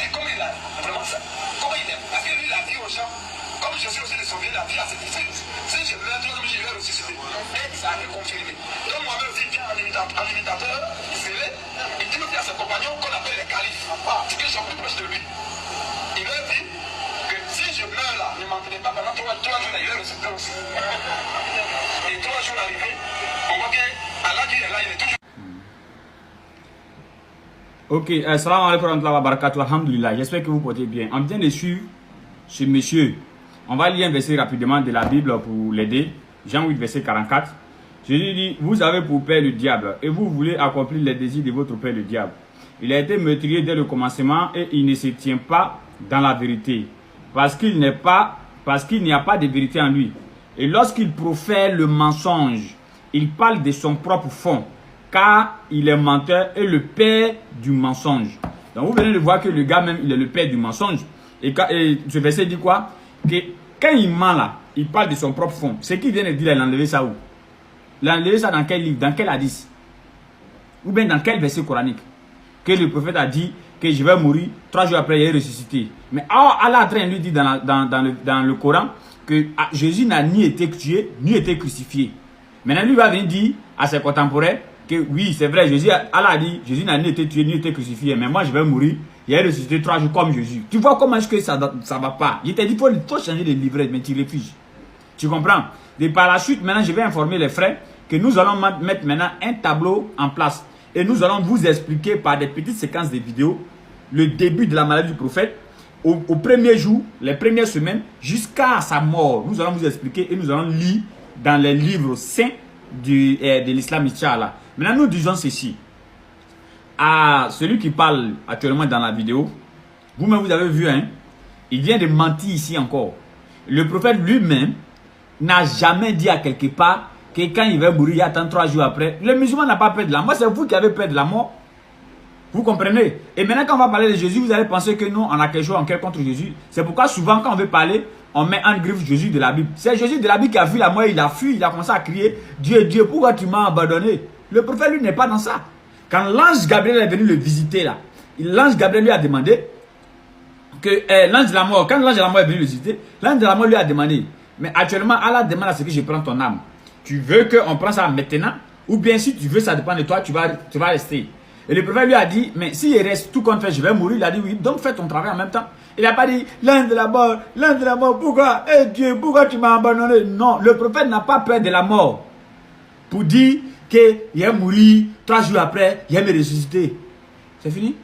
c'est comment il a vraiment ça. Comment il aime. Parce que lui, il a dit aux gens, comme Jésus aussi de sauver la vie à ses disciples, si je meurs, je vais ressusciter. Et ça a été confirmé. Donc moi-même aussi, il y a un imitateur, il s'est levé, il dit aussi à ses compagnons qu'on appelle les califes, parce qu'ils sont plus proches de lui. Il leur dit que si je meurs là, ne m'entraînez pas pendant 3 jours, il va ressusciter aussi. Et 3 jours arrivés, on voit que Allah qui est là, il est toujours. Ok, salam alaikum wa rahmatullahi wa barakatuh, alhamdulillah, j'espère que vous portez bien. On vient de suivre ce monsieur. On va lire un verset rapidement de la Bible pour l'aider. Jean 8, verset 44. Jésus dit, vous avez pour père le diable et vous voulez accomplir les désirs de votre père le diable. Il a été meurtrier dès le commencement et il ne se tient pas dans la vérité. Parce qu'il n'y a pas de vérité en lui. Et lorsqu'il profère le mensonge, il parle de son propre fond. Car il est menteur et le père du mensonge. Donc vous venez de voir que le gars même, il est le père du mensonge. Et ce verset dit quoi? Que quand il ment là, il parle de son propre fond. Ce qu'il vient de dire, il a enlevé ça où? Il a enlevé ça dans quel livre? Dans quel hadith? Ou bien dans quel verset coranique? Que le prophète a dit que je vais mourir, 3 jours après il est ressuscité. Mais Allah est en train de lui dire dans le Coran que Jésus n'a ni été tué, ni été crucifié. Maintenant lui va venir dire à ses contemporains que oui, c'est vrai, Allah a dit, Jésus n'a ni été tué, ni été crucifié, mais moi je vais mourir, il est ressuscité 3 jours comme Jésus. Tu vois comment est-ce que ça va pas? Il t'a dit, il faut changer de livret, mais tu refuses. Tu comprends? Et par la suite, maintenant, je vais informer les frères que nous allons mettre maintenant un tableau en place. Et nous allons vous expliquer par des petites séquences de vidéos le début de la maladie du prophète, au premier jour, les premières semaines, jusqu'à sa mort. Nous allons vous expliquer et nous allons lire dans les livres saints de l'islam, Inch'Allah. Maintenant, nous disons ceci. À celui qui parle actuellement dans la vidéo, vous-même vous avez vu, hein, il vient de mentir ici encore. Le prophète lui-même n'a jamais dit à quelque part que quand il va mourir, il attend 3 jours après. Le musulman n'a pas peur de la mort, c'est vous qui avez peur de la mort. Vous comprenez? Et maintenant, quand on va parler de Jésus, vous allez penser que nous, on a quelque chose en contre Jésus. C'est pourquoi souvent, quand on veut parler, on met en griffe Jésus de la Bible. C'est Jésus de la Bible qui a vu la mort, il a fui, il a commencé à crier, Dieu, Dieu, pourquoi tu m'as abandonné? Le prophète, lui, n'est pas dans ça. Quand l'ange Gabriel est venu le visiter, là, l'ange Gabriel lui a demandé que l'ange de la mort, quand l'ange de la mort est venu le visiter, l'ange de la mort lui a demandé, mais actuellement, Allah demande à ce que je prenne ton âme. Tu veux qu'on prenne ça maintenant? Ou bien si tu veux, ça dépend de toi, tu vas rester. Et le prophète lui a dit, mais s'il reste tout compte fait, je vais mourir. Il a dit oui, donc fais ton travail en même temps. Il n'a pas dit, l'ange de la mort, pourquoi? Eh Dieu, pourquoi tu m'as abandonné? Non, le prophète n'a pas peur de la mort. Pour dire qu'il est mort, 3 jours après, il est ressuscité. C'est fini?